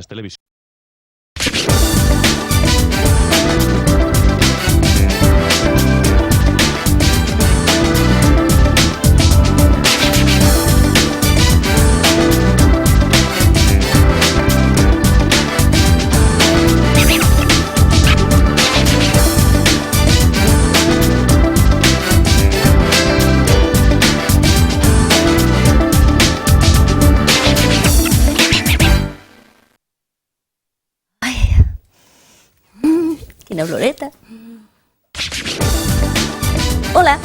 les televisions. Quina oloreta. Hola,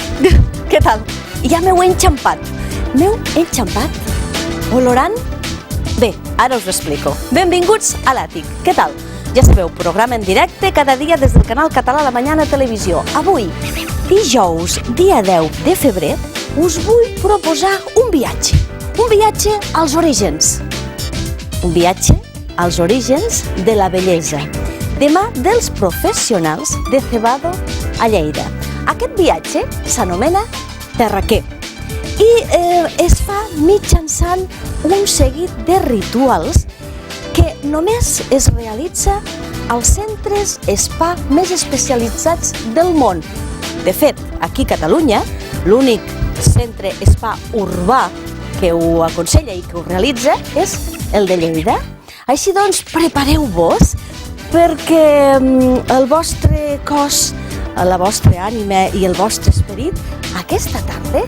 què tal? Ja m'heu enxampat. M'heu enxampat? Olorant? Bé, ara us ho explico. Benvinguts a l'Àtic. Què tal? Ja sabeu, programa en directe cada dia des del canal català La Mañana Televisió. Avui, dijous, dia 10 de febrer, us vull proposar un viatge. Un viatge als orígens. Un viatge als orígens de la bellesa. De mà dels professionals de Cebado a Lleida. Aquest viatge s'anomena Terraquer i es fa mitjançant un seguit de rituals que només es realitza als centres spa més especialitzats del món. De fet, aquí a Catalunya, l'únic centre spa urbà que ho aconsella i que ho realitza és el de Lleida. Així doncs, prepareu-vos perquè el vostre cos, la vostra ànima i el vostre esperit aquesta tarda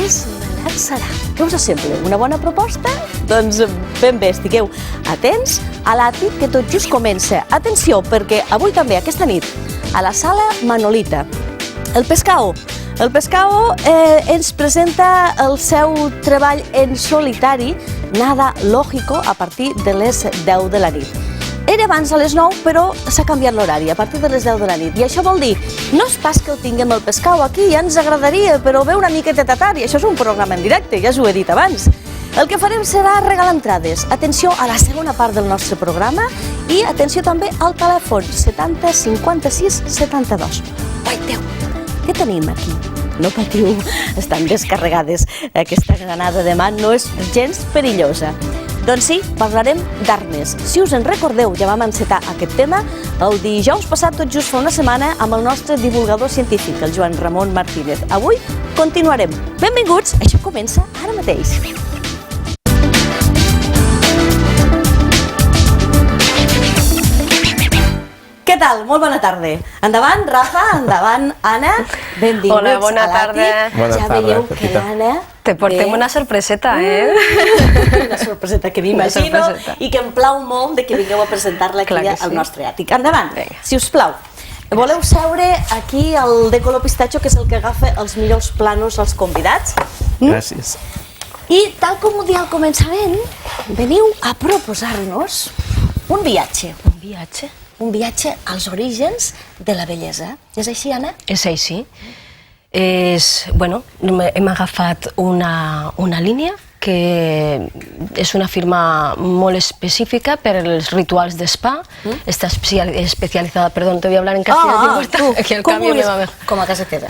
es relaxarà. Què us sembla? Una bona proposta? Doncs ben bé, estigueu atents a l'Àtic que tot just comença. Atenció, perquè avui també, aquesta nit, a la sala Manolita, el Pescao ens presenta el seu treball en solitari, Nada Lógico, a partir de les 10 de la nit. Era abans a les 9, però s'ha canviat l'horari, a partir de les 10 de la nit. I això vol dir, no és pas que el tinguem el Pescao aquí, ja ens agradaria, però ve una miqueta tard, i això és un programa en directe, ja us ho he dit abans. El que farem serà regalar entrades. Atenció a la segona part del nostre programa i atenció també al telèfon 70 56 72. Guaiteu, què tenim aquí? No patiu, estan descarregades. Aquesta granada de mà no és gens perillosa. Doncs sí, parlarem d'armes. Si us en recordeu, ja vam encetar aquest tema el dijous passat, tot just fa una setmana, amb el nostre divulgador científic, el Joan Ramon Martínez. Avui continuarem. Benvinguts, això comença ara mateix. Què tal? Molt bona tarda. Endavant, Rafa, endavant, Anna. Benvinguts Hola, bona a l'Àtic. Ja veieu que l'Anna... Te portem una sorpreseta, Una sorpreseta que m'imagino i que em plau molt de que vingueu a presentar-la aquí al nostre Àtic. Endavant, si us plau. Voleu seure aquí al de color pistatxo, que és el que agafa els millors planos als convidats? Gràcies. I tal com ho dia al començament, veniu a proposar-nos un viatge. Un viatge? Un viatge als orígens de la bellesa. És així, Anna? És així. Hem agafat una línia que és una firma molt específica per als rituals d'espa. Està especialitzada, perdón, te voy a hablar en castellano. Com a casa teva.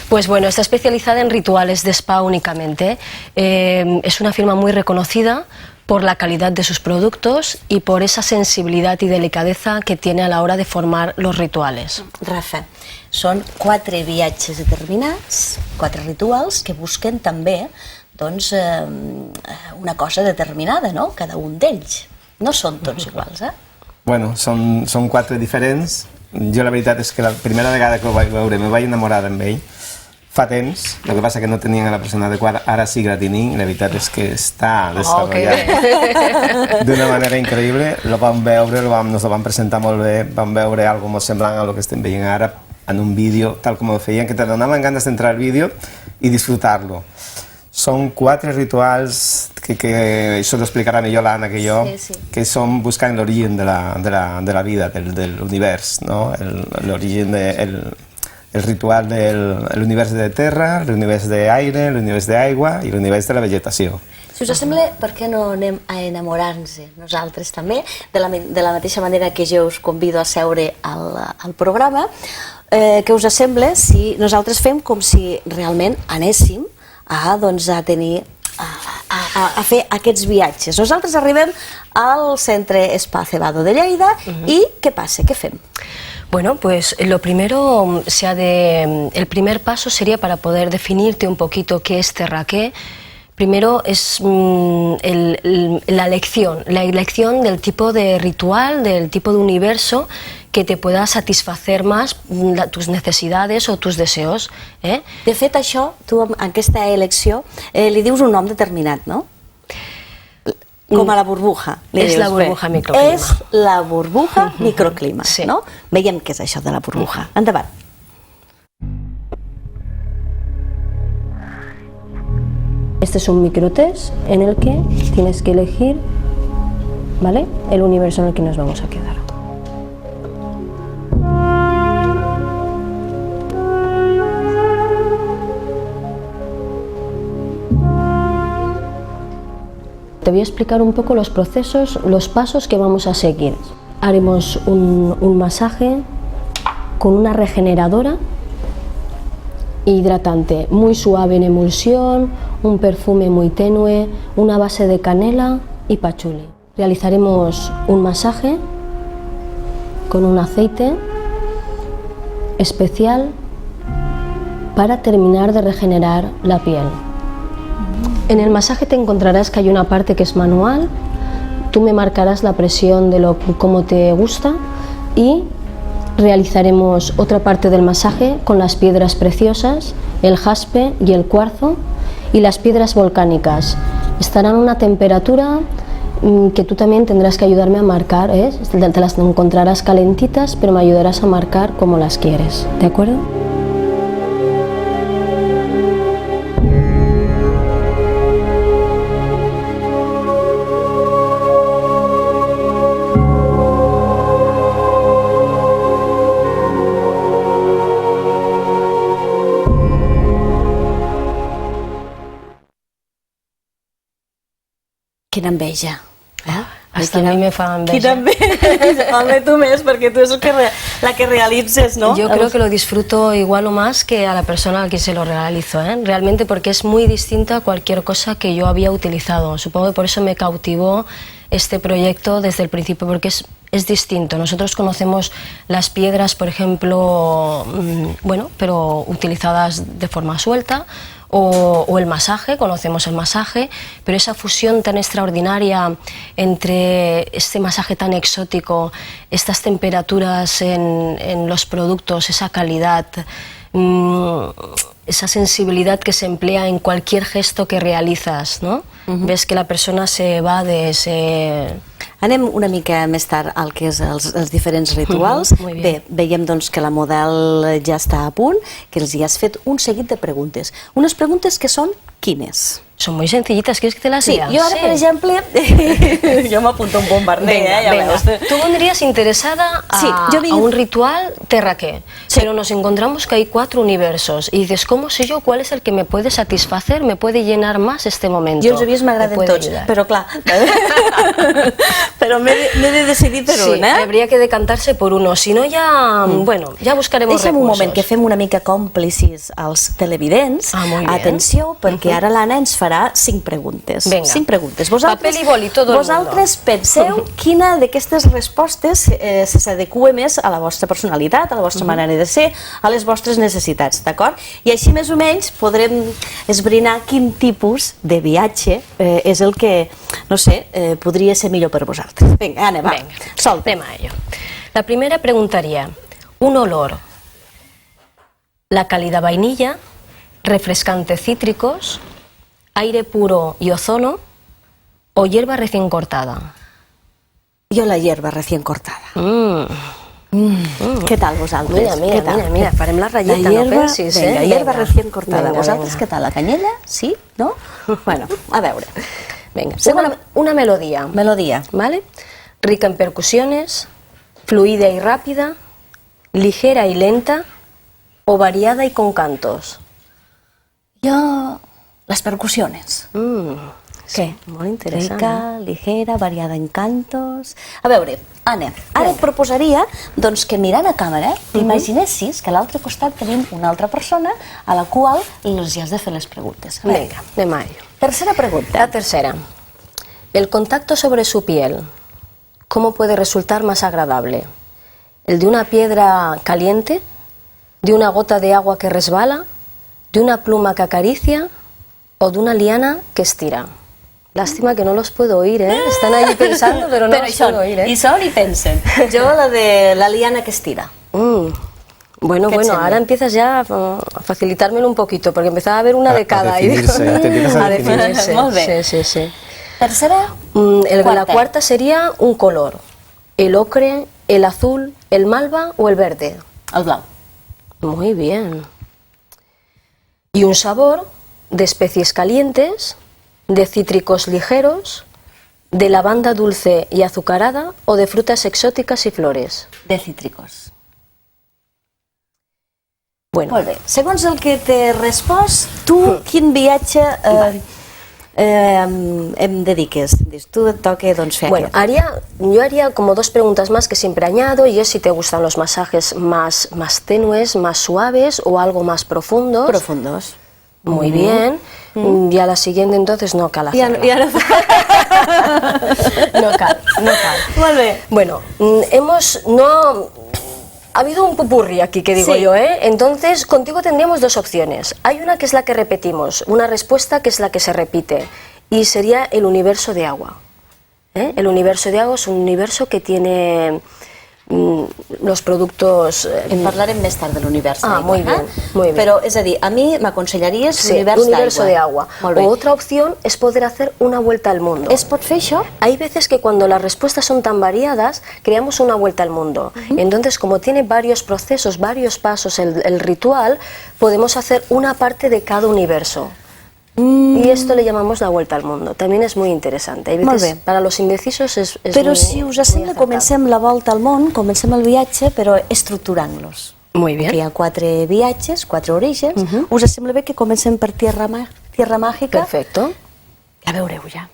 Pues bueno, está especializada en rituales de spa únicamente. Es una firma muy reconocida por la calidad de sus productos y por esa sensibilidad y delicadeza que tiene a la hora de formar los rituales. Rafa, són 4 viatges determinats, 4 rituals que busquen també una cosa determinada, no? Cada un d'ells. No són tots iguals, eh? Bueno, són 4 diferents. Jo la veritat és que la primera vegada que ho vaig veure me vaig enamorar amb ell. Fa temps, el que passa que no tenien a la persona adequada, ara sí que la tenim, la veritat és que està desenvolupat d'una manera increïble. Lo vam veure, nos lo van presentar molt bé, vam veure alguna cosa molt semblant a lo que estem veient ara en un vídeo, tal com ho feien, que te donaven ganes d'entrar al vídeo i disfrutar-lo. Són 4 rituals que això ho explicarà millor l'Anna que jo, que són buscant l'origen de la vida, de l'univers, l'origen el ritual de l'univers de terra, l'univers d'aire, l'univers d'aigua i l'univers de la vegetació. Si us sembla, per què no anem a enamorar-nos nosaltres també, de la mateixa manera que jo us convido a seure al programa? Què us sembla si nosaltres fem com si realment anéssim a tenir, a a fer aquests viatges. Nosaltres arribem al centre Spa Cebado de Lleida i què passa? Què fem? Bueno, pues lo primero, el primer paso sería para poder definirte un poquito qué es Terraqué. Primero es la elección del tipo de ritual, del tipo de universo que te pueda satisfacer más tus necesidades o tus deseos. De fet, això, tu amb aquesta elecció li dius un nom determinat, no? Com a la burbuja. És la burbuja microclima. És la burbuja microclima, sí. no? Veiem què és això de la burbuja. Endavant. Este es un microtest en el que tienes que elegir, ¿vale?, el universo en el que nos vamos a quedar. Te voy a explicar un poco los procesos, los pasos que vamos a seguir. Haremos un masaje con una regeneradora hidratante muy suave en emulsión, un perfume muy tenue, una base de canela y pachuli. Realizaremos un masaje con un aceite especial para terminar de regenerar la piel. En el masaje te encontrarás que hay una parte que es manual, tú me marcarás la presión de cómo te gusta y realizaremos otra parte del masaje con las piedras preciosas, el jaspe y el cuarzo y las piedras volcánicas. Estarán a una temperatura que tú también tendrás que ayudarme a marcar, te las encontrarás calentitas, pero me ayudarás a marcar como las quieres, ¿de acuerdo? Quina enveja. Hasta a mí me fa enveja. Quina enveja. Home, tu més, perquè tu és la que realitzes, ¿no? Yo creo que lo disfruto igual o más que a la persona a quien se lo realizo, realmente, porque es muy distinta a cualquier cosa que yo había utilizado. Supongo que por eso me cautivó este proyecto desde el principio, porque es distinto. Nosotros conocemos las piedras, por ejemplo, bueno, pero utilizadas de forma suelta, o el masaje, conocemos el masaje, pero esa fusión tan extraordinaria entre este masaje tan exótico, estas temperaturas en los productos, esa calidad, esa sensibilidad que se emplea en cualquier gesto que realizas, ¿no? Ves que la persona se va de ese... Anem una mica més tard al que és els diferents rituals. Bé, veiem doncs que la model ja està a punt, que els hi has fet un seguit de preguntes. Unes preguntes que són quines? Son muy sencillitas, ¿quieres que te las diga? Sí, yo ahora, por ejemplo, yo me apunto un bombardeo. Venga. Tú vendrías interesada a un ritual Terraqué, pero nos encontramos que hay 4 universos y dices, ¿cómo sé yo cuál es el que me puede satisfacer, me puede llenar más este momento? Jo els he vist, m'agraden tots, però clar, però m'he de decidir per un, habría que decantarse por uno, si no ya, bueno, ya buscaremos recursos. Deixa'm un moment, que fem una mica còmplicis als televidents. Atenció, perquè ara l'Anna ens farà 5 preguntes. 5 preguntes. Papel i boli, tot el mundo. Vosaltres penseu quina d'aquestes respostes s'adequa més a la vostra personalitat, a la vostra manera de ser, a les vostres necessitats, d'acord? I així més o menys podrem esbrinar quin tipus de viatge és el que, no sé, podria ser millor per vosaltres. Vinga, Anna, va, solta. Anem a ello. La primera preguntaría, un olor, la cálida vainilla, refrescante cítricos, aire puro y ozono o hierba recién cortada. Jo la hierba recién cortada. Què tal vosaltres? Mira, farem la ratlleta, no pensis, La hierba recién cortada. Vosaltres què tal? La canyella? Sí? No? Bueno, a veure. Venga, una melodía. Melodía. ¿Vale? Rica en percusiones, fluida y rápida, ligera y lenta o variada y con cantos. Jo... les percussiones. Què? Molt interessant. Rica, ligera, variada en cantos... A veure, Anna, ara et proposaria doncs, que mirant a càmera t'imaginessis que a l'altre costat tenim una altra persona a la qual els has de fer les preguntes. A veure, Venga, anem a ello. tercera pregunta. La tercera. El contacto sobre su piel, ¿cómo puede resultar más agradable? ¿El de una piedra caliente? ¿De una gota de agua que resbala? ¿De una pluma que acaricia? ¿O de una liana que estira? Lástima que no los puedo oír, ¿eh? Están ahí pensando, pero no los puedo oír, ¿eh? I són i pensen. Jo la de la liana que estira. Bueno, ¿Qué te sembla? ahora empiezas ya a facilitármelo un poquito, porque empezaba a ver una de cada. y digo, definirse, te empiezas a definir. definirse. Molt bé. Sí, sí, sí. Tercera, La cuarta sería un color. El ocre, el azul, el malva o el verde. el blau. Muy bien. Y un sabor de especies calientes, de cítricos ligeros, de lavanda dulce y azucarada o de frutas exóticas y flores. De cítricos. Bueno, Molt bé. Segons el que t'he respost, tu quin viatge em dediques? Dius, tu et toca doncs, fer bueno, aquest. yo haría como dos preguntas más que siempre añado, y es si te gustan los masajes más tenues, más suaves o algo más profundos. Profundos. Muy bien. Y a la siguiente entonces no cal Ja, hacerla. ja no No cal. Molt bé. Bueno, ha habido un pupurri aquí que digo Sí. yo, ¿eh? Entonces, contigo tendríamos dos opciones. Hay una que es la que repetimos, una respuesta que es la que se repite, y sería el universo de agua. ¿Eh? El universo de agua es un universo que tiene los productos... En parlarem més tard de l'univers Ah, d'aigua. muy bien, muy bien. Però, és a dir, a mi m'aconsellaries Sí, l'univers universo de agua. Molt bé. O otra opción es poder hacer una vuelta al mundo. Es pot fer això? Hay veces que cuando las respuestas son tan variadas, creamos una vuelta al mundo. Entonces, como tiene varios procesos, varios pasos el ritual, podemos hacer una parte de cada universo. Y esto le llamamos la vuelta al mundo. También es muy interesante. Hay Molt veces, bé. para los indecisos es Però muy, si us muy sembla, acertado. comencem la volta al món, comencem el viatge, però estructurant-los. Muy Que hi bien. ha 4 viatges, 4 orígens. Us sembla bé que comencem per Tierra Mágica? Perfecto. Ja veureu, ja.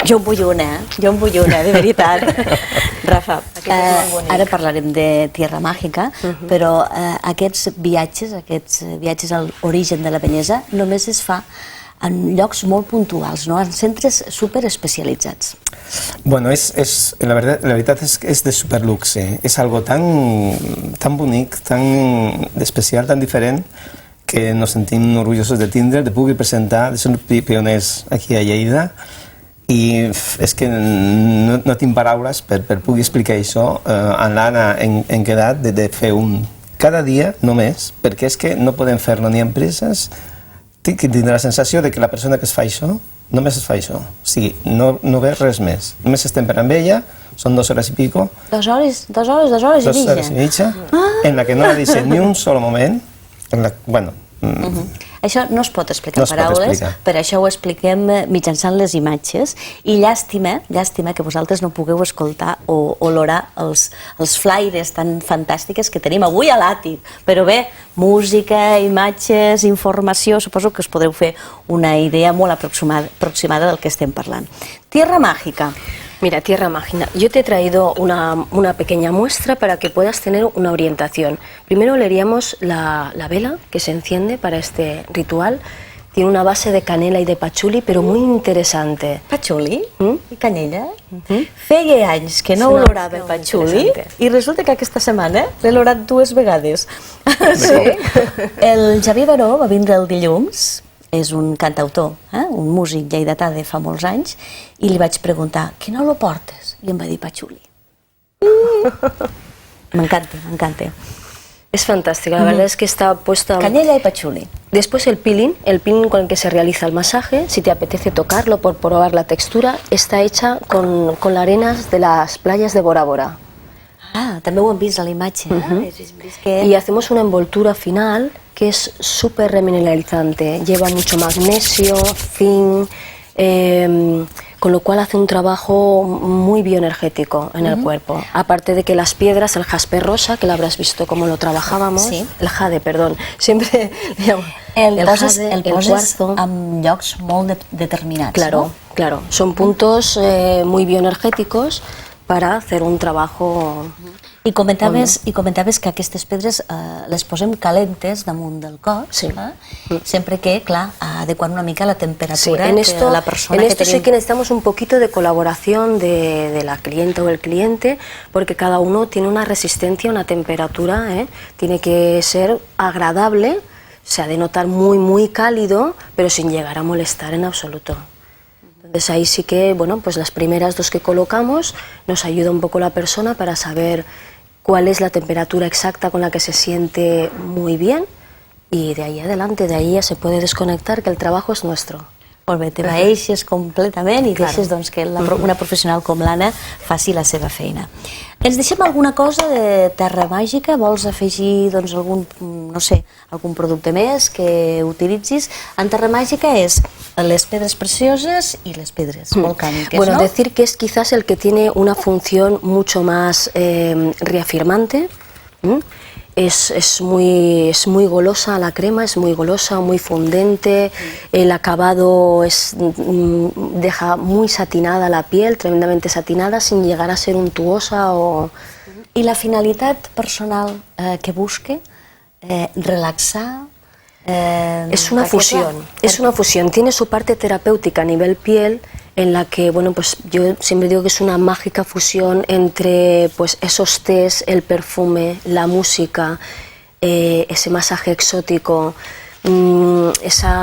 Jo en vull una, de veritat. Rafa, ara parlarem de Tierra Mágica, però aquests viatges a l'origen de la bellesa, només es fa en llocs molt puntuals, no? En centres superespecialitzats. Bueno, la veritat és que és de superluxe. És algo tan bonic, tan especial, tan diferent, que nos sentim orgullosos de tindre, de poder presentar, de ser pioners aquí a Lleida. I és que no tinc paraules per poder explicar això. En l'Anna hem quedat de fer un cada dia només, perquè és que no podem fer-lo ni empreses. Tinc la sensació de que la persona que es fa això, només es fa això. O sigui, no ve res més. Només estem per amb ella, són 2 hores i pico. 2 hores i mitja. En la que no la deixa ni un sol moment. Bueno... Això no es pot explicar en paraules, per això ho expliquem mitjançant les imatges, i llàstima que vosaltres no pugueu escoltar o olorar els flaires tan fantàstiques que tenim avui a l'àtic. Però bé, música, imatges, informació, suposo que us podreu fer una idea molt aproximada del que estem parlant. Tierra Mágica. Mira, Tierra Mágica, yo te he traído una pequeña muestra para que puedas tener una orientación. Primero leeríamos la vela que se enciende para este ritual. Tiene una base de canela y de patchouli, pero muy interesante. Patchouli i canella? Feia anys que no olorava el patchouli i resulta que aquesta setmana l'he olorat 2 vegades. El Xavier Baró va vindre el dilluns, és un cantautor, un músic lleidatà de fa molts anys, i li vaig preguntar, quina olor portes? I em va dir patchouli. M'encanta. Es fantástica, la verdad es que está puesta... Canella y patchouli. Después el peeling con el que se realiza el masaje, si te apetece tocarlo por probar la textura, está hecha con las arenas de las playas de Bora Bora. Ah, també ho hem vist a la imatge. Y hacemos una envoltura final que es súper remineralizante. Lleva mucho magnesio, zinc, con lo cual hace un trabajo muy bioenergético en el cuerpo. Aparte de que las piedras, el jaspe rosa, que lo habrás visto cómo lo trabajábamos, el jade, perdón, siempre el cuarzo en llocs molt determinats. Claro, claro, son puntos muy bioenergéticos para hacer un trabajo... I comentaves que aquestes pedres les posem calentes damunt del cos, sempre que, clar, adequant una mica la temperatura que la persona que tenim. En esto sí que necesitamos un poquito de colaboración de la clienta o el cliente, porque cada uno tiene una resistencia, una temperatura, tiene que ser agradable, se ha de notar muy cálido, pero sin llegar a molestar en absoluto. Entonces ahí sí que, bueno, pues las primeras 2 que colocamos nos ayuda un poco la persona para saber cuál es la temperatura exacta con la que se siente muy bien, y de ahí adelante, de ahí ya se puede desconectar, que el trabajo es nuestro. Molt bé, te baixes completament i deixes que una professional com l'Anna faci la seva feina. Ens deixem alguna cosa de Terra Màgica? Vols afegir algun producte més que utilitzis? En Terra Màgica és les pedres precioses i les pedres volcàniques, Bueno, ¿no? decir que es quizás el que tiene una función mucho más reafirmante. Es muy golosa la crema, es muy golosa, muy fundente, el acabado deja muy satinada la piel, tremendamente satinada, sin llegar a ser untuosa o... I la finalitat personal que busque, relaxar... Es una fusión, tiene su parte terapéutica a nivel piel, en la que, bueno, pues yo siempre digo que es una mágica fusión entre pues esos tés, el perfume, la música, ese masaje exótico, ese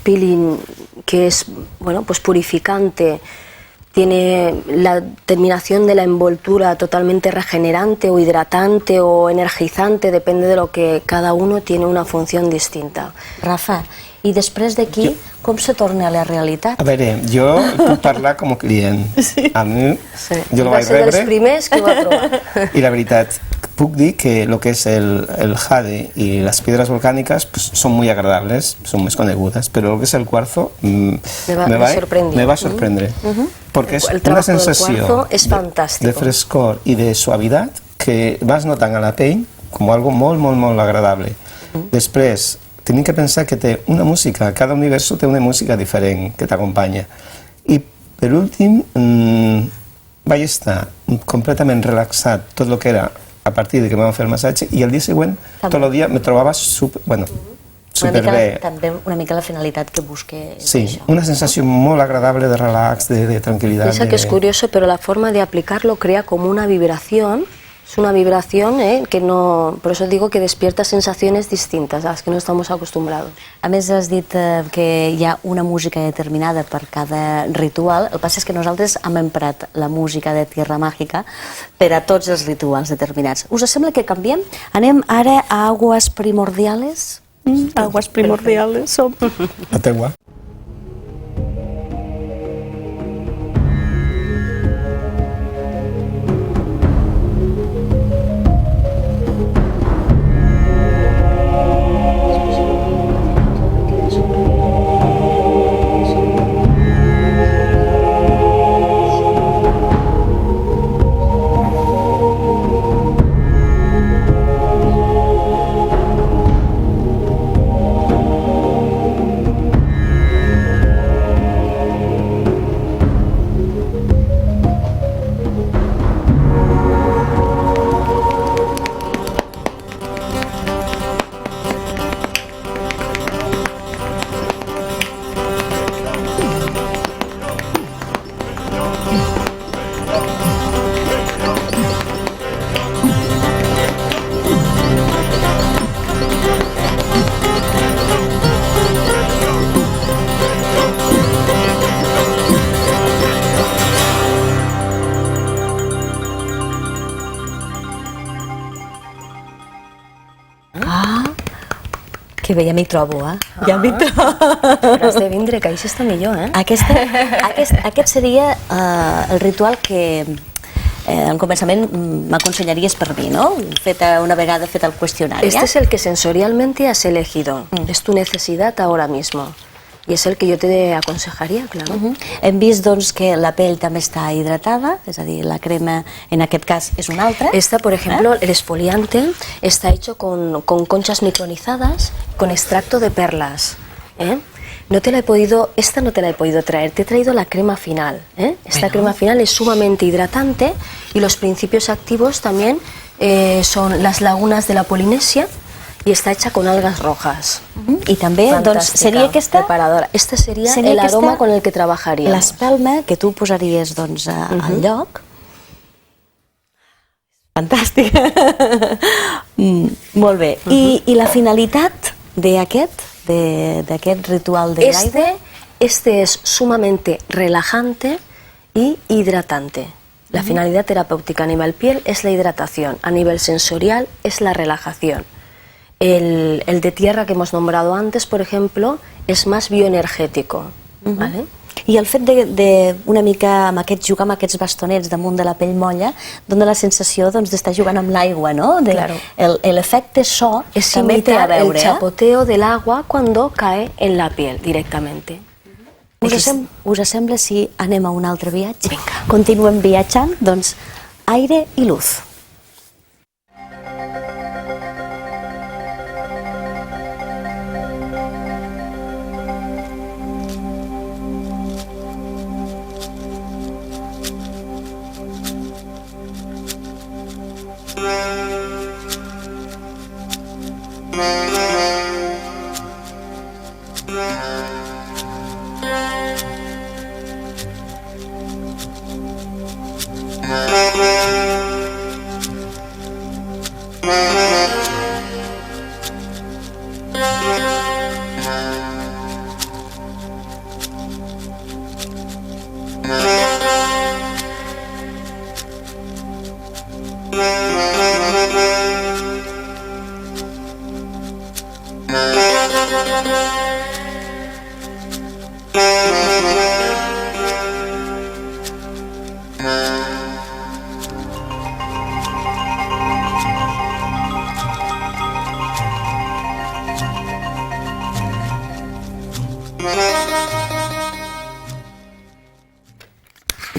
peeling que es, bueno, pues purificante. Tiene la terminación de la envoltura totalmente regenerante o hidratante o energizante, depende de lo que cada uno tiene una función distinta. Rafa, i després d'aquí, com se torna a la realitat? A veure, jo puc parlar com a client. A mi, jo lo vaig rebre. Va ser dels primers que ho va provar. I la veritat, puc dir que el que és el jade i les pedres volcàniques són molt agradables, són més conegudes, però el que és el cuarzo me va sorprendre. Perquè és una sensació de frescor i de suavitat que vas notant a la pell com algo molt agradable. Després, tenim que pensar que té una música, cada univers té una música diferent que t'acompanya. I per últim, vaig estar completament relaxat tot el que era a partir de que vam fer el massatge i el dia següent, tot el dia, me trobava superbé. També una mica la finalitat que busque. Sí, una sensació molt agradable de relax, de tranquil·litat. Piensa que es curioso, pero la forma de aplicarlo crea como una vibración. Es una vibración que no... Por eso digo que despierta sensaciones distintas a las que no estamos acostumbrados. A més, has dit que hi ha una música determinada per cada ritual. El que passa és que nosaltres hem emprat la música de Tierra Mágica per a tots els rituals determinats. Us sembla que canviem? Anem ara a Aguas Primordiales? Aguas Primordiales, som. La teua. Que bé, ja m'hi trobo, Ja m'hi trobo. Has de vindre, que així està millor, Aquest seria el ritual que al començament m'aconsellaries per mi, ¿no? Una vegada fet el qüestionari. Este es el que sensorialmente has elegido. Es tu necesidad ahora mismo. Y es el que yo te aconsejaría, claro. Hem vist, doncs, que la pell també està hidratada, és a dir, la crema, en aquest cas, és una altra. Esta, por ejemplo, el exfoliante está hecho con conchas micronizadas, con extracto de perlas. Esta no te la he podido traer, te he traído la crema final. Esta crema final es sumamente hidratante y los principios activos también son las lagunas de la Polinesia y está hecha con algas rojas. I també, doncs, seria aquesta... Preparadora. Este sería el aroma con el que trabajaríamos. L'espelma que tu posaries, doncs, al lloc. Fantàstic. Molt bé. I la finalitat d'aquest ritual de l'aire? Este es sumamente relajante y hidratante. La finalidad terapéutica a nivel piel es la hidratación, a nivel sensorial es la relajación. El de tierra que hemos nombrado antes, por ejemplo, es más bioenergético. ¿Vale? I el fet de una mica amb jugar amb aquests bastonets damunt de la pell molla dona la sensació d'estar jugant amb l'aigua, no? Claro. L'efecte so es també té a imitar el veure. chapoteo del agua cuando cae en la piel directamente. Us sembla si anem a un altre viatge? Vinga. Continuem viatjant, doncs, aire i luz.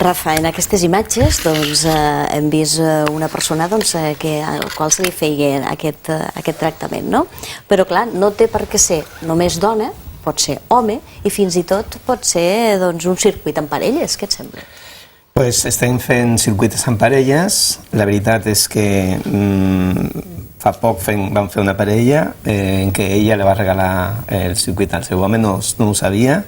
Rafa, en aquestes imatges hem vist una persona al qual se li feia aquest tractament, no? Però clar, no té per què ser només dona, pot ser home i fins i tot pot ser un circuit en parelles, què et sembla? Pues estem fent circuits en parelles, la veritat és que fa poc vam fer una parella en què ella li va regalar el circuit al seu home, no ho sabia,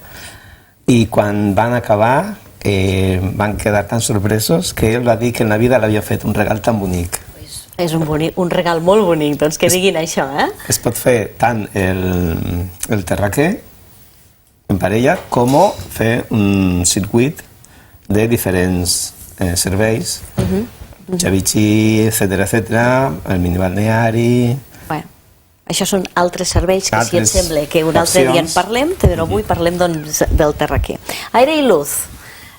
i quan van acabar van quedar tan sorpresos que ell va dir que en la vida l'havia fet un regal tan bonic. És un regal molt bonic, doncs que diguin això, eh? Es pot fer tant el terraquer en parella com fer un circuit de diferents serveis, Xavichi, etcètera, el minibalneari... Bueno, això són altres serveis que si et sembla que un altre dia en parlem, però avui parlem del terraquer. Aire i luz.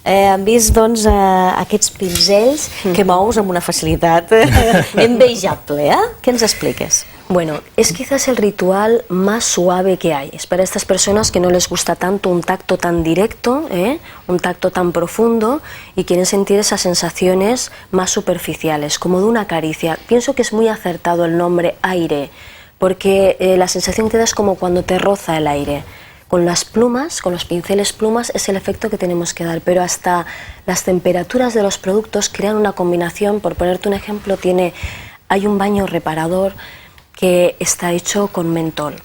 Hem vist aquests pinzells que mous amb una facilitat envejable, ¿eh? ¿Qué nos expliques? Bueno, es quizás el ritual más suave que hay. Es para estas personas que no les gusta tanto un tacto tan directo, un tacto tan profundo y quieren sentir esas sensaciones más superficiales, como de una caricia. Pienso que es muy acertado el nombre aire, porque la sensación que da es como cuando te roza el aire. Con las plumas, con los pinceles plumas, es el efecto que tenemos que dar, pero hasta las temperaturas de los productos crean una combinación. Por ponerte un ejemplo, hay un baño reparador que está hecho con mentol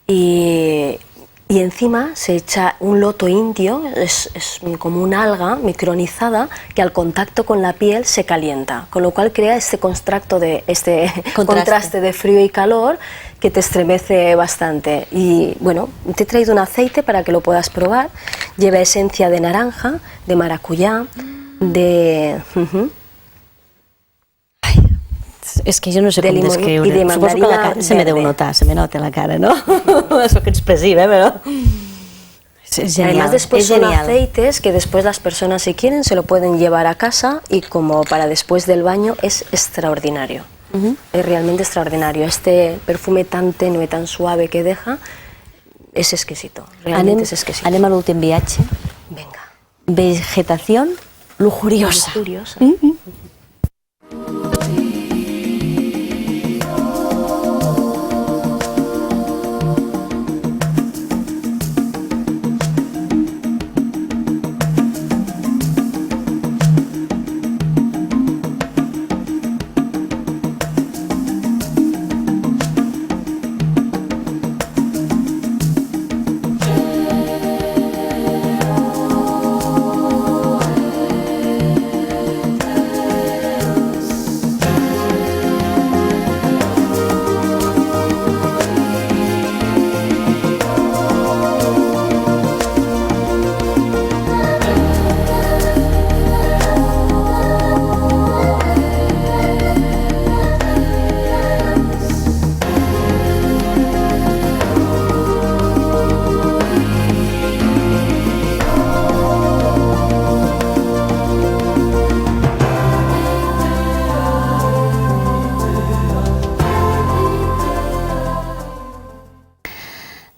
y encima se echa un loto indio, es como una alga micronizada que al contacto con la piel se calienta, con lo cual crea este contraste de frío y calor que te estremece bastante. Y bueno, te he traído un aceite para que lo puedas probar. Lleva esencia de naranja, de maracuyá, de... És que jo no sé com descriure. Suposo que la cara se me deu notar, se me nota la cara, ¿no? Eso que expresiva, pero... Es genial. Además, después son aceites que después las personas, si quieren, se lo pueden llevar a casa y como para después del baño es extraordinario. Es realmente extraordinario. Este perfume tan tenue, tan suave que deja, es exquisito. Realmente es exquisito. Anem a l'últim viatge. Venga. Vegetación lujuriosa. Lujuriosa.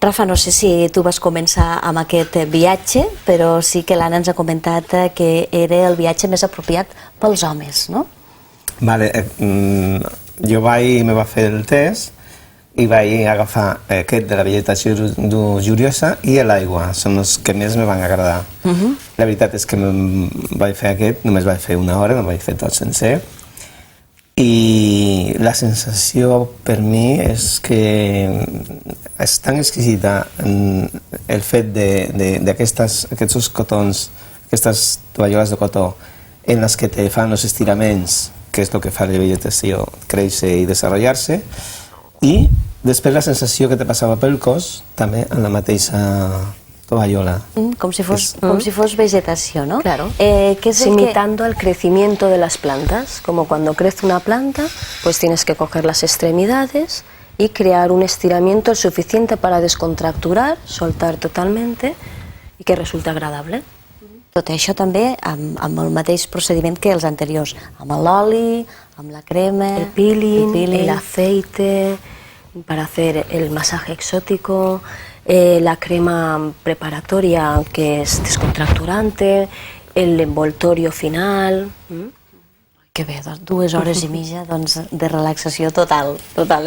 Rafa, no sé si tu vas començar amb aquest viatge, però sí que l'Anna ens ha comentat que era el viatge més apropiat pels homes, no? Vale, jo me va fer el test i vaig agafar aquest de la vegetació lujuriosa i l'aigua, són els que més me van agradar. La veritat és que vaig fer aquest, només vaig fer una hora, no vaig fer tot sencer, i la sensació per mi és que és tan exquisita el fet d'aquests cotons, aquestes tovalloles de cotó en les que te fan els estiraments, que és el que fa la vegetació créixer i desenvolupar-se, i després la sensació que te passava pel cos també en la mateixa tovallola. Com si fos vegetació, ¿no? Claro, imitando el crecimiento de las plantas, como cuando crece una planta, pues tienes que coger las extremidades y crear un estiramiento suficiente para descontracturar, soltar totalmente y que resulte agradable. Tot això també amb el mateix procediment que els anteriors, amb l'oli, amb la crema... El peeling, el aceite, para hacer el masaje exótico, la crema preparatoria que es descontracturante, el envoltorio final. Que bé, 2 hores i mitja de relaxació total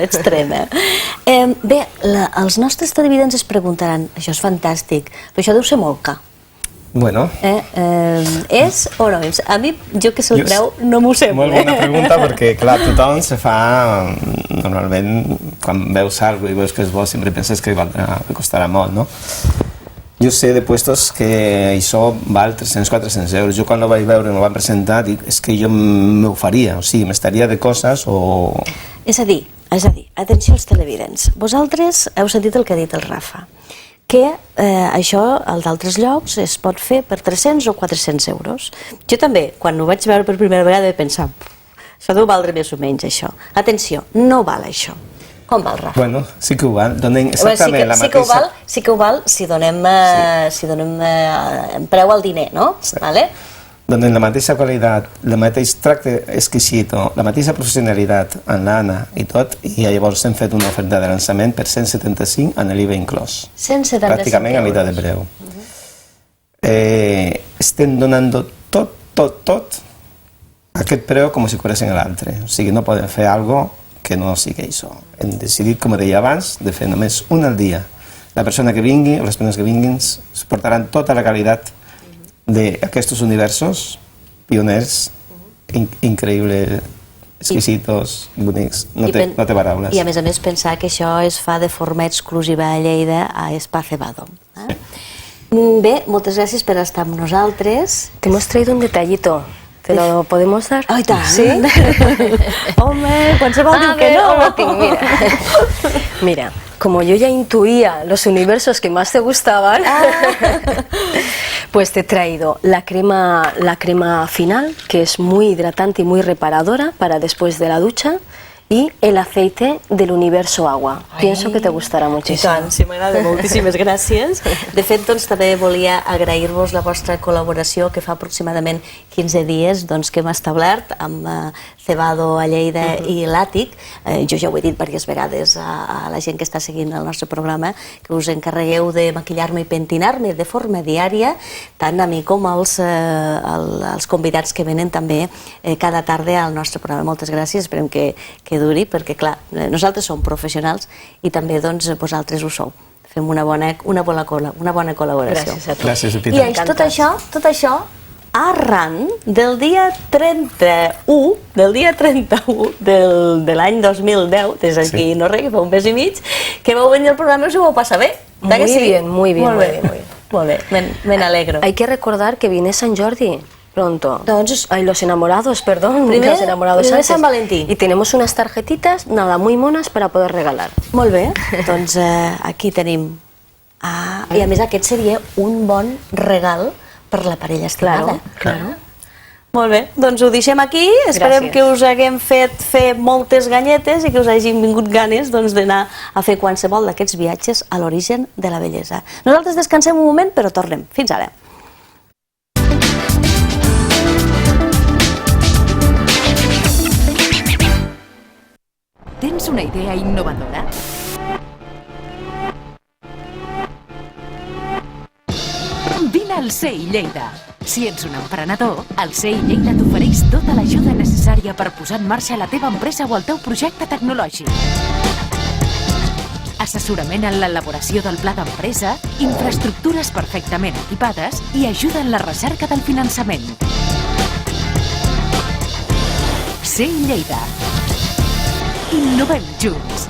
extrema. Bé, els nostres televidents es preguntaran, això és fantàstic, però això deu ser molt car. Bueno. És o no és? A mi, jo que soc creu, no m'ho sembla. Molt bona pregunta, perquè, clar, tothom se fa... Normalment, quan veus alguna cosa i veus que és bo, sempre penses que costarà molt, no? Jo sé de puestos que això val 300-400 euros. Jo quan ho vaig veure i m'ho van presentar, dic, és que jo m'ho faria, o sigui, m'estaria de coses o... És a dir, atenció als televidents. Vosaltres heu sentit el que ha dit el Rafa, que això, al d'altres llocs, es pot fer per 300 o 400 euros. Jo també, quan ho vaig veure per primera vegada, vaig pensar, això deu valdre més o menys, això. Atenció, no val això. Com val, Rafa? Bueno, sí que ho val. Donen exactament la mateixa... Sí que ho val si donem preu al diner, no? Vale? Donen la mateixa qualitat, el mateix tracte exquisit, la mateixa professionalitat en l'Anna i tot, i llavors hem fet una oferta de llançament per 175 amb l'IVA inclòs. 175 pràcticament a meitat de preu. Estem donant tot aquest preu com si cobréssim l'altre. O sigui, no podem fer alguna cosa que no sigui això. Hem decidit, com deia abans, de fer només un al dia. La persona que vingui, o les persones que vinguin, es portaran tota la qualitat d'aquests universos pioners, increïbles, exquisitos, bonics, no té paraules. I a més pensar que això es fa de forma exclusiva a Lleida, a Spa Cebado. Bé, moltes gràcies per estar amb nosaltres. Te hemos traído un detallito. ¿Te lo podemos dar? ¡Ay, tal! ¿Sí? Hombre, qualsevol diu que no. Mira, como yo ya intuía los universos que más te gustaban, pues te he traído la crema final, que es muy hidratante y muy reparadora para después de la ducha, y el aceite del universo agua. Pienso que te gustarà moltíssim. I tant, sí, m'agrada, moltíssimes gràcies. De fet, doncs, també volia agrair-vos la vostra col·laboració, que fa aproximadament 15 dies que hem establert amb Cebado a Lleida i l'Àtic. Jo ja ho he dit diverses vegades a la gent que està seguint el nostre programa, que us encarregueu de maquillar-me i pentinar-me de forma diària, tant a mi com als convidats que venen també cada tarda al nostre programa. Moltes gràcies, esperem que duri, perquè clar, nosaltres som professionals i també doncs vosaltres ho sou. Fem una bona col·laboració. Gràcies a tu. Gràcies, Pita. I tot això arran del dia 31 de l'any 2010, des d'aquí no res, que fa un mes i mig, que vau venir al programa i us ho vau passar bé. Muy bien. Molt bé, me n'alegro. Hay que recordar que viene San Jordi pronto. Entonces, Ay, los enamorados, perdón. Primer Los enamorados antes. San Valentín. Y tenemos unas tarjetitas, nada, muy monas para poder regalar. Molt bé, doncs aquí tenim. I a més aquest seria un bon regal per la parella estimada. Claro. Molt bé, doncs ho deixem aquí. Esperem que us haguem fet fer moltes ganyetes i que us hagin vingut ganes d'anar a fer qualsevol d'aquests viatges a l'origen de la bellesa. Nosaltres descansem un moment, però tornem. Fins ara. ¿Tens una idea innovadora? Vine al CEI Lleida. Si ets un emprenedor, el CEI Lleida t'ofereix tota l'ajuda necessària per posar en marxa la teva empresa o el teu projecte tecnològic. Assessorament en l'elaboració del pla d'empresa, infraestructures perfectament equipades i ajuda en la recerca del finançament. CEI Lleida. Innovem junts.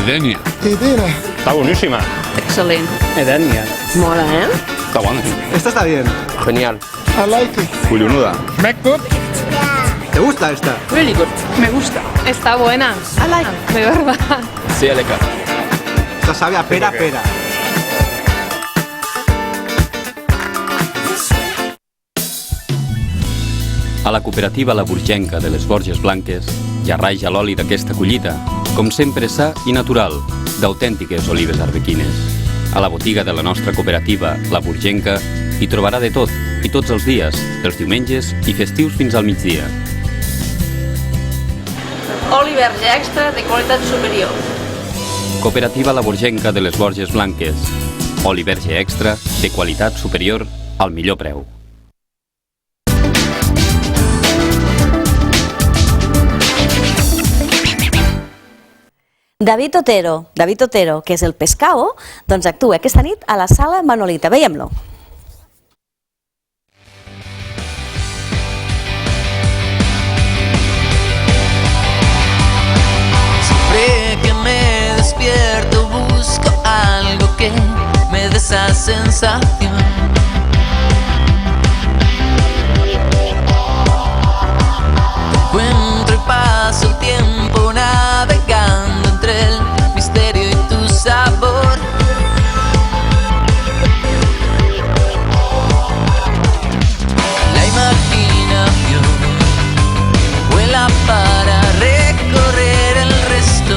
Edenia. Está buenísima. Excelente. Edenia. Mola, ¿eh? Está buena. Esta está bien. Genial. I like it. Culionuda. ¿Te gusta esta? Really good. Me gusta. Está buena. I like. De verdad. Sí, Aleca. Esta sabe a pera. A la cooperativa La Burgenca de les Borges Blanques ja raja l'oli d'aquesta collita, com sempre sa i natural, d'autèntiques olives arbequines. A la botiga de la nostra cooperativa, La Burgenca, hi trobarà de tot, i tots els dies, els diumenges i festius fins al migdia. oli verge extra de qualitat superior. Cooperativa Laborgenca de les Borges Blanques. Oli verge extra de qualitat superior al millor preu. David Otero, que és el Pescao, doncs actua aquesta nit a la Sala Manolita. Veiem-lo. Siempre que me despierto busco algo que me dé esa sensación. Te encuentro y paso el tiempo navegando entre el misterio y tu sabor. La imaginación vuela para recorrer el resto.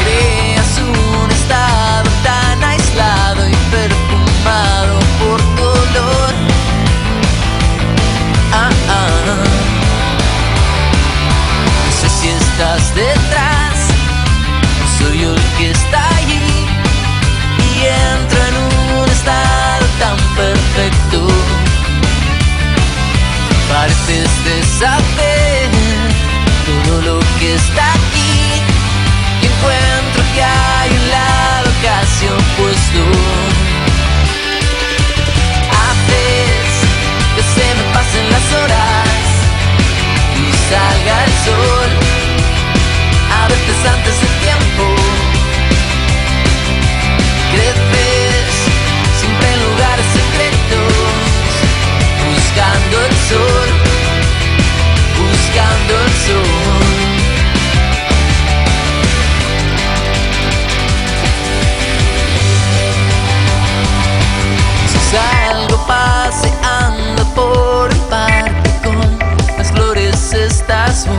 Creas un estado tan aislado y perfumado por tu olor. No sé si estás detrás, o soy yo el que está allí, y entro en un estado tan perfecto. Pareces de saber todo lo que está aquí, y encuentro que hay un lado casi opuesto. Haces que se me pasen las horas y salga el sol, a veces antes del tiempo. Creces siempre en lugares secretos, buscando el sol, buscando el sol. Si salgo paseando por el parque con las flores estás vos.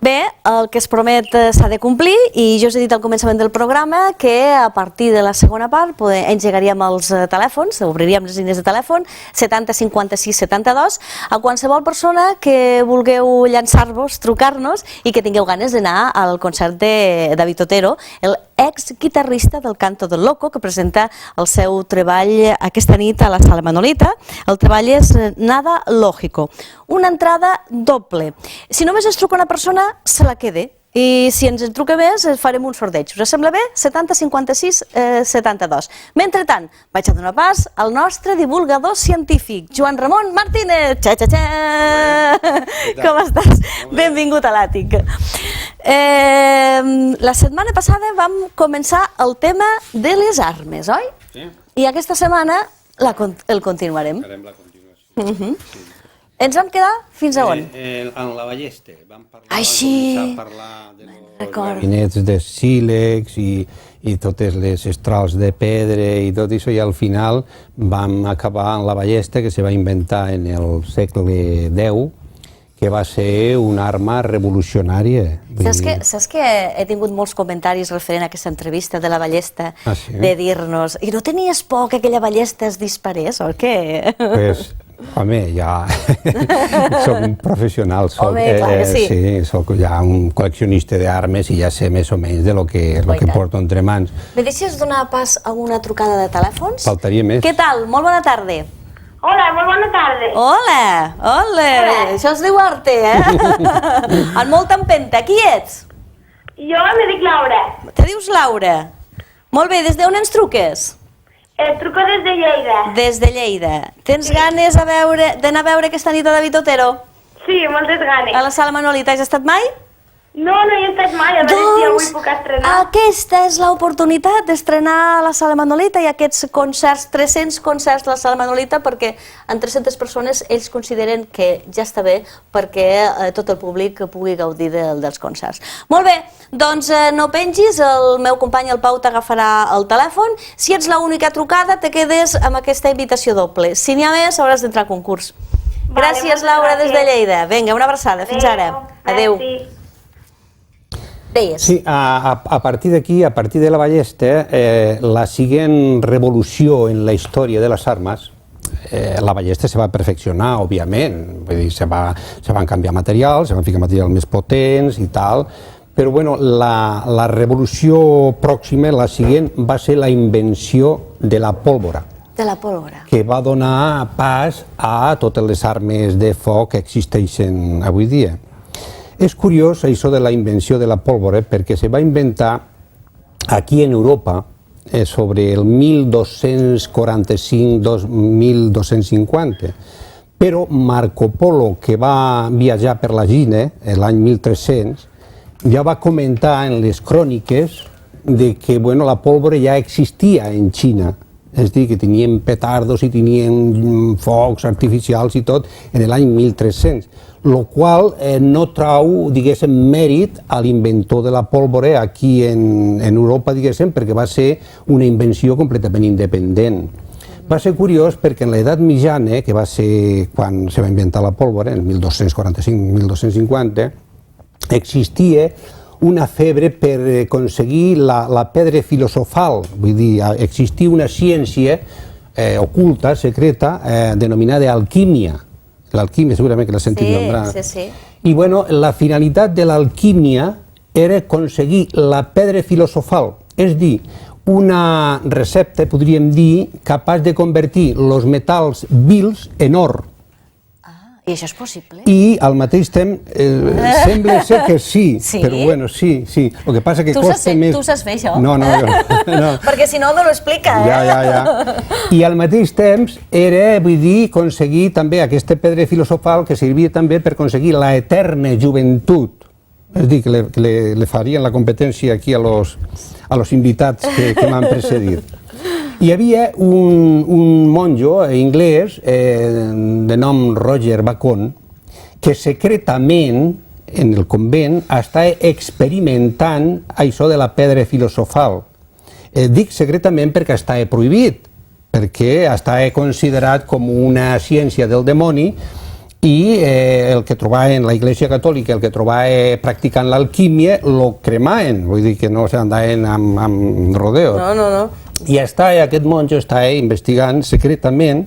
Bé, el que es promet s'ha de complir i jo us he dit al començament del programa que a partir de la segona part engegaríem els telèfons, obriríem les línies de telèfon 70 56 72 a qualsevol persona que vulgueu llançar-vos, trucar-nos i que tingueu ganes d'anar al concert de David Otero, el ex-guitarrista del Canto del Loco, que presenta el seu treball aquesta nit a la Sala Manolita. El treball és Nada Lógico. Una entrada doble. Si només es truca una persona, se la quede. I si ens en truca més, farem un sorteig. Us sembla bé? 70 56 72. Mentrestant, vaig a donar pas al nostre divulgador científic, Joan Ramon Martínez. Com estàs? Benvingut a l'Àtic. La setmana passada vam començar el tema de les armes, oi? Sí. I aquesta setmana el continuarem. Farem la continuació. Ens vam quedar fins a on? En la ballesta. Vam començar a parlar de los gabinets de sílex i totes les estrals de pedra i tot això, i al final vam acabar en la ballesta, que se va inventar en el segle X, que va ser una arma revolucionària. Saps que he tingut molts comentaris referent a aquesta entrevista de la ballesta, de dir-nos, i no tenies por que aquella ballesta es disparés, o què? Pues, home, ja soc un professional, soc ja un col·leccionista d'armes i ja sé més o menys de lo que porto entre mans. Me deixes donar pas a una trucada de telèfons? Faltaria més. Què tal? Molt bona tarda. Hola, molt bona tarda. Hola. Això es diu arte, amb molta empenta. Qui ets? Jo me dic Laura. Te dius Laura. Molt bé, des d'on ens truques? Truco des de Lleida. Des de Lleida. Tens ganes d'anar a veure aquesta nit a David Otero? Sí, moltes ganes. A la Sala Manolita has estat mai? No, no hi he estat mai, a veure si avui puc estrenar. Aquesta és l'oportunitat d'estrenar a la Sala Manolita i aquests concerts, 300 concerts a la Sala Manolita, perquè en 300 persones ells consideren que ja està bé perquè tot el públic pugui gaudir dels concerts. Molt bé, doncs no pengis, el meu company el Pau t'agafarà el telèfon. Si ets l'única trucada, te quedes amb aquesta invitació doble. Si n'hi ha més, hauràs d'entrar a concurs. Gràcies, Laura, des de Lleida. Vinga, una abraçada. Fins ara. Adéu. Deies. Sí, a partir d'aquí, a partir de la ballesta, la siguiente revolució en la història de les armes, la ballesta se va perfeccionar, òbviament, vull dir, se van canviar materials, se van ficar materials més potents i tal, però bueno, la revolució pròxima, la següent, va ser la invenció de la pólvora. De la pólvora. Que va donar pas a totes les armes de foc que existeixen avui dia. És curiós això de la invenció de la pólvora perquè se va inventar aquí en Europa sobre el 1245-1250, però Marco Polo, que va viatjar per la Xina l'any 1300, ja va comentar en les cròniques de que bueno, la pólvora ja existia en Xina, és a dir, que tenien petardos i tenien focs artificials i tot en l'any 1300, el qual no trau, diguéssim, mèrit a l'inventor de la pólvora aquí en Europa, diguéssim, perquè va ser una invenció completament independent. Va ser curiós perquè en l'edat mitjana, que va ser quan se va inventar la pólvora, en 1245-1250, existia una febre per aconseguir la pedra filosofal, vull dir, existia una ciència oculta, secreta, denominada alquímia. L'alquímia segurament que l'ha sentit nombrar. Sí. I bueno, la finalitat de l'alquímia era aconseguir la pedra filosofal, és dir, una recepta, podríem dir, capaç de convertir els metalls vils en or. I això és possible? I al mateix temps sembla ser que sí, però bueno, sí. El que passa que costa més... Tu saps fer això? No, jo. Perquè si no me ho explica, Ja. I al mateix temps era, vull dir, aconseguir també aquesta pedra filosofal que servia també per aconseguir la eterna joventut. És a dir, que le farien la competència aquí a los invitats que m'han precedit. Hi havia un monjo anglès de nom Roger Bacon que secretament en el convent estava experimentant això de la pedra filosofal. Dic secretament perquè estava prohibit, perquè estava considerat com una ciència del dimoni i el que trobava en la Iglesia Catòlica, el que trobava practicant l'alquímia, lo cremaven, vull dir que no s'andaven amb rodeos. No. I aquest monjo estava investigant secretament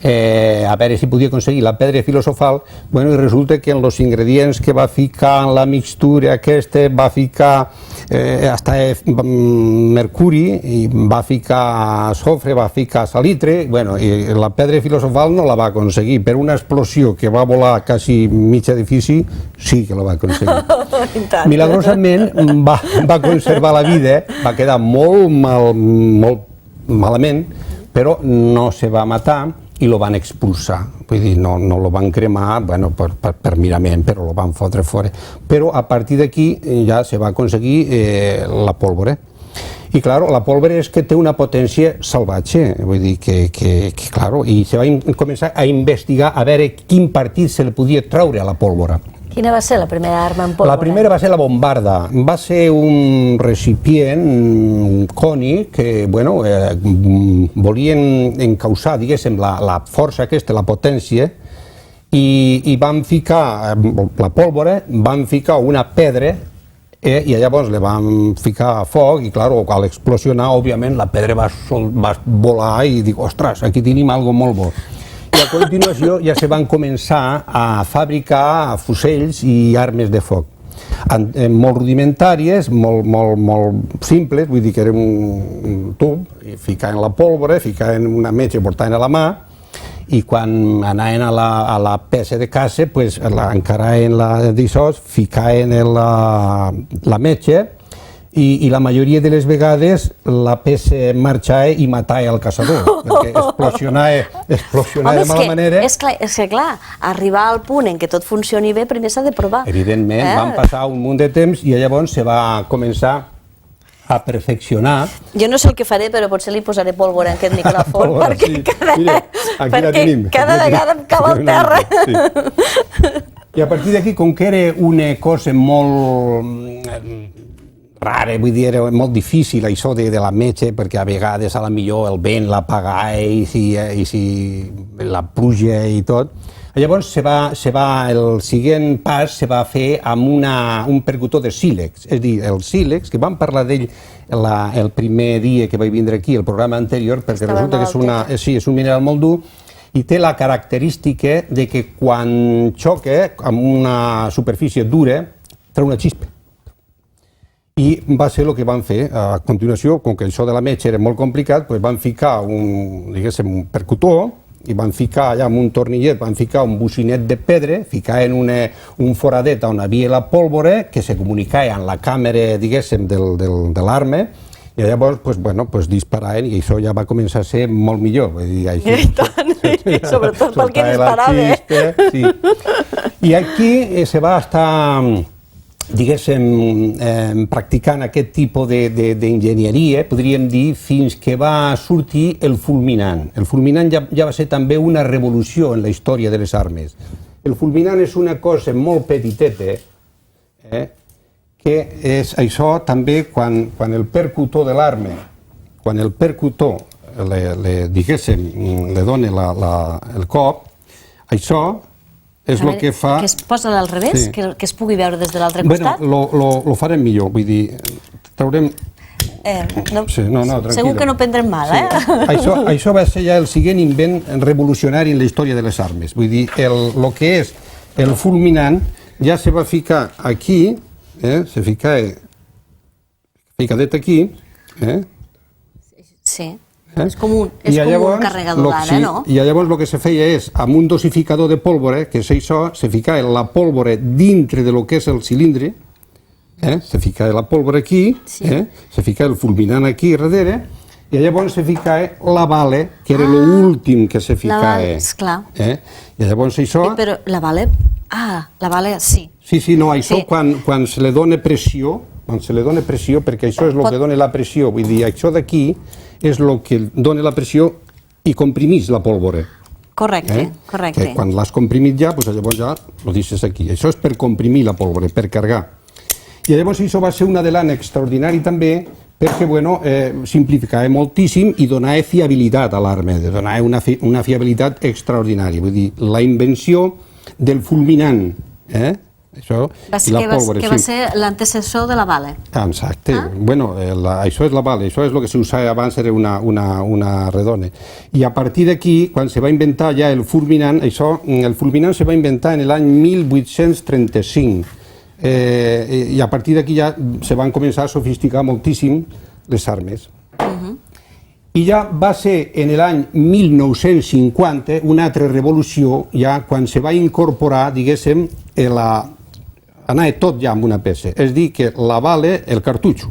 a veure si podia aconseguir la pedra filosofal, bueno, i resulta que en els ingredients que va ficar en la mixtura aquesta va ficar mercuri, i va ficar sofre, va ficar salitre, bueno, i la pedra filosofal no la va aconseguir, per una explosió que va volar quasi mig edifici, sí que la va aconseguir. Milagrosament va conservar la vida, va quedar molt malament, però no se va matar, i lo van expulsar, vull dir, no lo van cremar, bueno, per mirament, però lo van fotre fora. Però a partir d'aquí ja se va aconseguir la pólvora. I, clar, la pólvora és que té una potència salvatge, vull dir que clar, i se va començar a investigar a veure quin partit se li podia treure a la pólvora. Quina va ser la primera arma en pólvora? La primera va ser la bombarda. Va ser un recipient cònic que, bueno, volien encausar, diguéssim, la força aquesta, la potència, i van ficar la pólvora, van ficar una pedra i llavors le van ficar a foc i, clar, al explosionar, òbviament, la pedra va volar i dic, ostres, aquí tenim alguna cosa molt bo. I a continuació ja se van començar a fabricar fusells i armes de foc. Molt rudimentàries, molt simples, vull dir que era un tub, ficaven la pólvora, ficaven una metxa i portaven a la mà, i quan anaven a la peça de caça, encaraven d'això, ficaven la metxa, i la majoria de les vegades la peça marxava i matava el caçador, perquè explosionava de mala manera. És que clar, arribar al punt en què tot funcioni bé, primer s'ha de provar. Evidentment, van passar un munt de temps i llavors se va començar a perfeccionar. Jo no sé el que faré, però potser li posaré pólvora en aquest micròfon, perquè cada vegada em cau al terra. I a partir d'aquí, com que era una cosa molt rara, vull dir, era molt difícil això de la metxa, perquè a vegades a la millor el vent l'apagava i si la pluja i tot, Llavors, el següent pas se va fer amb un percutor de sílex, és a dir, el sílex, que vam parlar d'ell el primer dia que vaig vindre aquí, el programa anterior, perquè resulta que és un mineral molt dur i té la característica de que quan xoca amb una superfície dura, treu una xispa. I va ser el que van fer. A continuació, com que això de la metxa era molt complicat, van ficar un percutor i van ficar allà amb un tornillet, van ficar un bocinet de pedra, ficaven un foradet on hi havia la pólvora que se comunicava amb la càmera, diguéssim, de l'arma, i llavors disparaven, i això ja va començar a ser molt millor. I tant, sobretot pel que disparava. I aquí se va estar, diguéssim, practicant aquest tipus d'enginyeria, podríem dir, fins que va sortir el fulminant. El fulminant ja va ser també una revolució en la història de les armes. El fulminant és una cosa molt petiteta, que és això també quan el percutor de l'arma, quan el percutor, diguéssim, li dona el cop, això és el que fa... Que es posa al revés, que es pugui veure des de l'altre costat? Bueno, lo farem millor, vull dir, traurem... Segur que no prendrem mal, Això va ser ja el següent invent revolucionari en la història de les armes. Vull dir, el que és el fulminant ja se va ficar aquí, se ficadet aquí, Sí. És com un carregador d'ara, no? I llavors el que se feia és, amb un dosificador de pólvora, que és això, se ficava la pólvora dintre de lo que és el cilindre, se ficava la pólvora aquí, se ficava el fulminant aquí darrere, i llavors se ficava la bala, que era l'últim que se ficava. La bala, esclar. I llavors això... Però la bala... la bala, sí. Sí, no, això quan se li dona pressió, perquè això és el que dona la pressió, vull dir, això d'aquí és el que dona la pressió i comprimís la pólvora. Correcte. Quan l'has comprimit ja, llavors ja ho deixes aquí. Això és per comprimir la pólvora, per carregar. I llavors això va ser un adelant extraordinari també, perquè simplificava moltíssim i donava fiabilitat a l'arma, donava una fiabilitat extraordinària. Vull dir, la invenció del fulminant, això, i la pólvora. Que va ser l'antecessor de la bala. Exacte. Bueno, això és la bala, això és el que s'usava abans, era una redona. I a partir d'aquí, quan se va inventar ja el fulminant, el fulminant se va inventar en l'any 1835. I a partir d'aquí ja se van començar a sofisticar moltíssim les armes. I ja va ser en l'any 1950 una altra revolució, ja quan se va incorporar, diguéssim, anava tot ja amb una peça, és dir, que la bala, el cartutxo,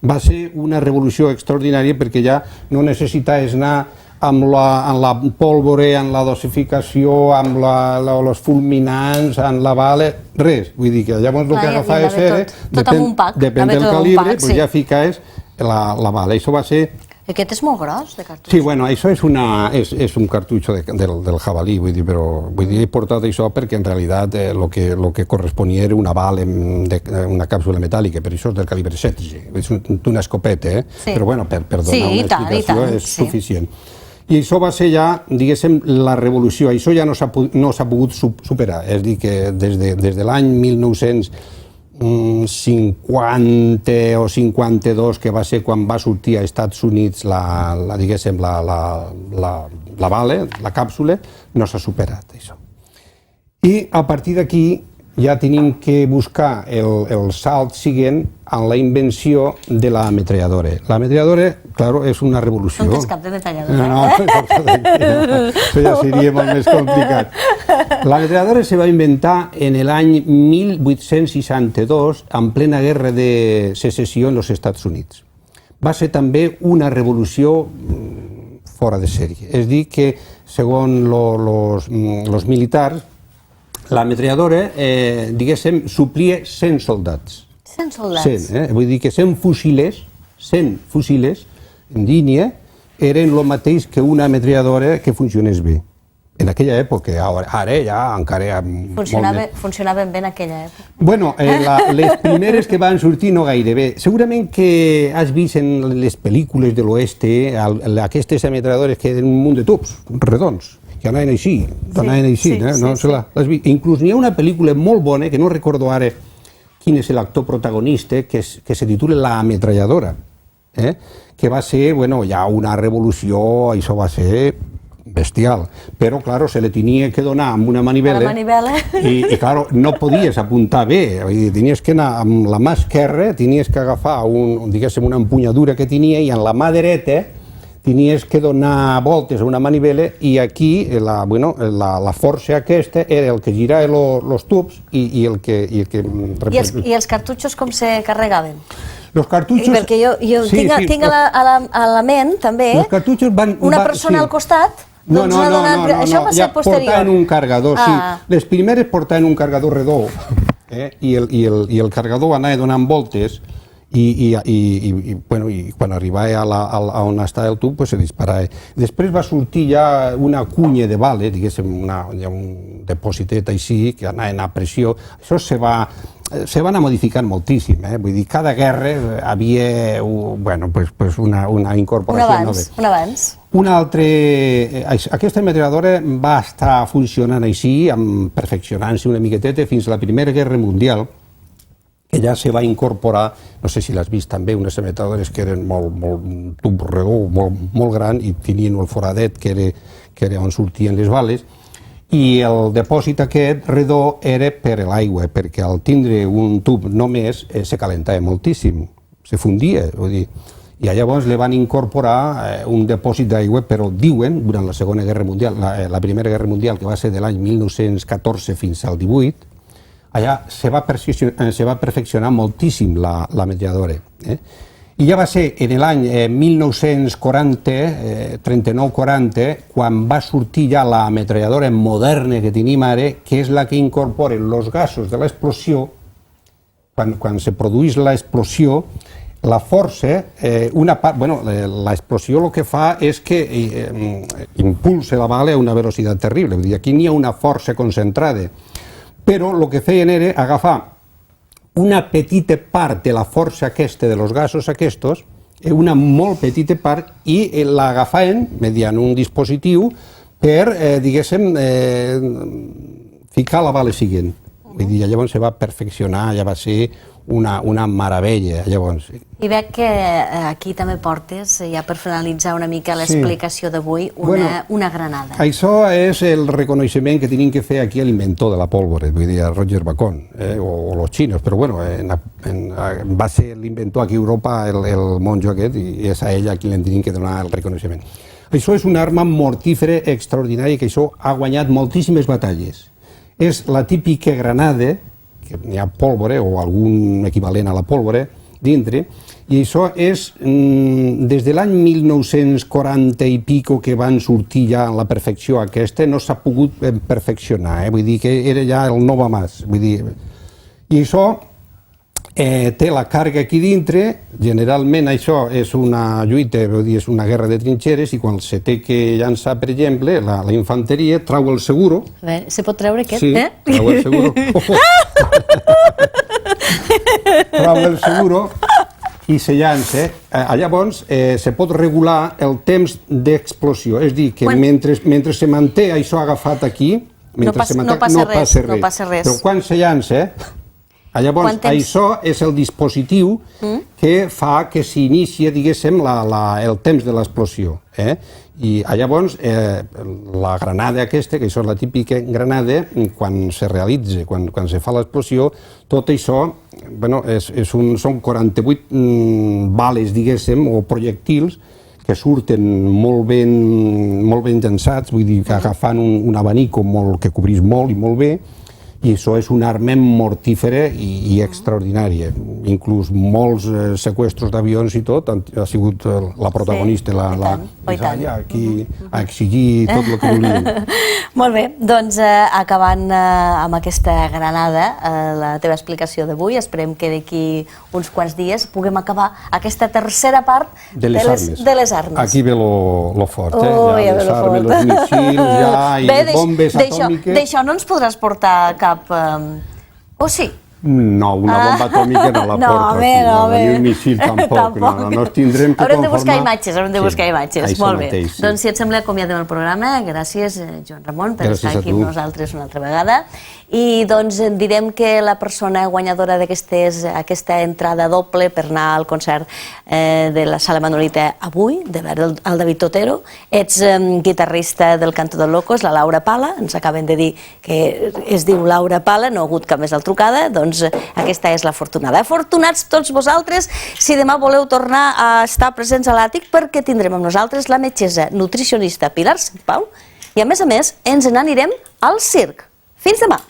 va ser una revolució extraordinària perquè ja no necessitaves anar amb la pólvora, amb la dosificació, amb els fulminants, amb la bala, res. Vull dir que llavors el que agafaves era, depèn del calibre, ja ficaves la bala. Això va ser... Aquest és molt gros, de cartutxo. Sí, bueno, això és un cartutxo del jabalí, vull dir, però he portat això perquè en realitat el que corresponia era una bala, una càpsula metàl·lica, però això és del calibre 16, és una escopeta, però bueno, per donar una explicació és suficient. I això va ser ja, diguéssim, la revolució, això ja no s'ha pogut superar, és a dir, que des de l'any 1950 o 52, que va ser quan va sortir a Estats Units la bala, la càpsula, no s'ha superat, això. I a partir d'aquí ja tenim que buscar el salt següent en la invenció de la ametralladora. La ametralladora, clar, és una revolució. No tens cap de detalladora. No, això ja seria molt més complicat. La ametralladora se va inventar en l'any 1862, en plena guerra de secessió en els Estats Units. Va ser també una revolució fora de sèrie. És dir, que segons els militars, la ametralladora, diguéssim, suplia 100 soldats. 100 soldats? 100, vull dir que 100 fusiles en línia eren el mateix que una ametralladora que funcionés bé. En aquella època, ara ja encara... Funcionaven bé en aquella època? Bueno, les primeres que van sortir no gaire bé. Segurament que has vist en les pel·lícules de l'oeste aquestes ametralladores que eren un munt de tubs redons que anaven així, inclús n'hi ha una pel·lícula molt bona, que no recordo ara quin és l'actor protagonista, que se titula La ametralladora, que va ser, bueno, ja una revolució, això va ser bestial, però, claro, se le tenia que donar amb una manivela i, claro, no podies apuntar bé, tenies que anar amb la mà esquerra, tenies que agafar diguéssim, una empunyadura que tenia i en la mà dreta tenies que donar voltes a una manivela i aquí la força aquesta era el que girava els tubs i el que... I els cartutxos com se carregaven? Els cartutxos... Perquè jo tinc a la ment, també, una persona al costat... No, ja portaven un carregador, sí. Les primeres portaven un carregador redó i el carregador anava donant voltes i quan arribava a on estava el tub se disparava. Després va sortir ja una cunya de bala, diguéssim, un depòsitet així, que anava a pressió. Això se va anar modificant moltíssim, vull dir, cada guerra havia una incorporació nova. Un abans. Aquesta ametralladora va estar funcionant així, perfeccionant-se una miqueteta fins a la Primera Guerra Mundial, que ja se va incorporar, no sé si l'has vist també, unes ametralladores que eren un tub redó, molt gran, i tenien el foradet que era on sortien les bales, i el depòsit aquest redó era per l'aigua, perquè al tindre un tub només se calentava moltíssim, se fundia, vull dir, i llavors li van incorporar un depòsit d'aigua, però diuen, durant la Segona Guerra Mundial, la Primera Guerra Mundial, que va ser de l'any 1914 fins al 18, allà se va perfeccionar moltíssim l'ametralladora. I ja va ser en l'any 1940, 39-40, quan va sortir ja l'ametralladora moderna que tenim ara, que és la que incorpora els gasos de l'explosió. Quan se produeix l'explosió, la força, l'explosió el que fa és que impulsa la bala a una velocitat terrible. Aquí n'hi ha una força concentrada, però el que feien era agafar una petita part de la força aquesta, de los gasos aquests, una molt petita part, i l'agafaven mediant un dispositiu per, diguéssim, ficar la bala següent. Vull dir, llavors se va perfeccionar, ja va ser una meravella, llavors. I veig que aquí també portes, ja per finalitzar una mica l'explicació d'avui, una granada. Això és el reconeixement que tenim que fer aquí a l'inventor de la pólvora, vull dir, a Roger Bacon, o los chinos, però bueno, va ser l'inventor aquí a Europa, el monjo aquest, i és a ell a qui li tenim que donar el reconeixement. Això és una arma mortífera extraordinària, que això ha guanyat moltíssimes batalles. És la típica granada, que n'hi ha pólvora o algun equivalent a la pólvora dintre, i això és des de l'any 1940 i pico que van sortir ja en la perfecció aquesta, no s'ha pogut perfeccionar, vull dir que era ja el no va més, vull dir, i això té la càrrega aquí dintre, generalment això és una lluita, vull dir, és una guerra de trinxeres, i quan se té que llançar, per exemple, la infanteria trau el seguro. A veure, se pot treure aquest, Sí, trau el seguro. Trau el seguro i se llança. Llavors se pot regular el temps d'explosió, és a dir, que mentre se manté això agafat aquí, no passa res. Però quan se llança, llavors això és el dispositiu que fa que s'inicia, diguéssim, el temps de l'explosió. I llavors la granada aquesta, que això és la típica granada, quan se realitza, quan se fa l'explosió, tot això són 48 bales, diguéssim, o projectils que surten molt ben llançats, vull dir que agafant un abanico que cobrís molt i molt bé, i això és una arma mortífera i extraordinària. Inclús molts seqüestros d'avions i tot ha sigut la protagonista, aquí a exigir tot el que volien. Molt bé, doncs acabant amb aquesta granada, la teva explicació d'avui, esperem que d'aquí uns quants dies puguem acabar aquesta tercera part de les armes. Aquí ve lo fort, les armes, els missils, i bombes atòmiques. D'això no ens podràs portar cap... O sí? No, una bomba atòmica no la porto aquí, ni un missil tampoc. No ens tindrem que Haurem de buscar conformar... imatges, molt bé. Doncs si et sembla, acomiadem el programa. Gràcies, Joan Ramon, per estar aquí amb nosaltres una altra vegada. I doncs direm que la persona guanyadora d'aquesta entrada doble per anar al concert de la Sala Manolita avui, de veure el David Totero, ets guitarrista del Canto del Loco, és la Laura Pala, ens acaben de dir que es diu Laura Pala, no ha hagut cap més al trucada, doncs aquesta és l'afortunada. Afortunats tots vosaltres si demà voleu tornar a estar presents a l'Àtic, perquè tindrem amb nosaltres la metgessa nutricionista Pilar Sant Pau i a més ens n'anirem al circ. Fins demà!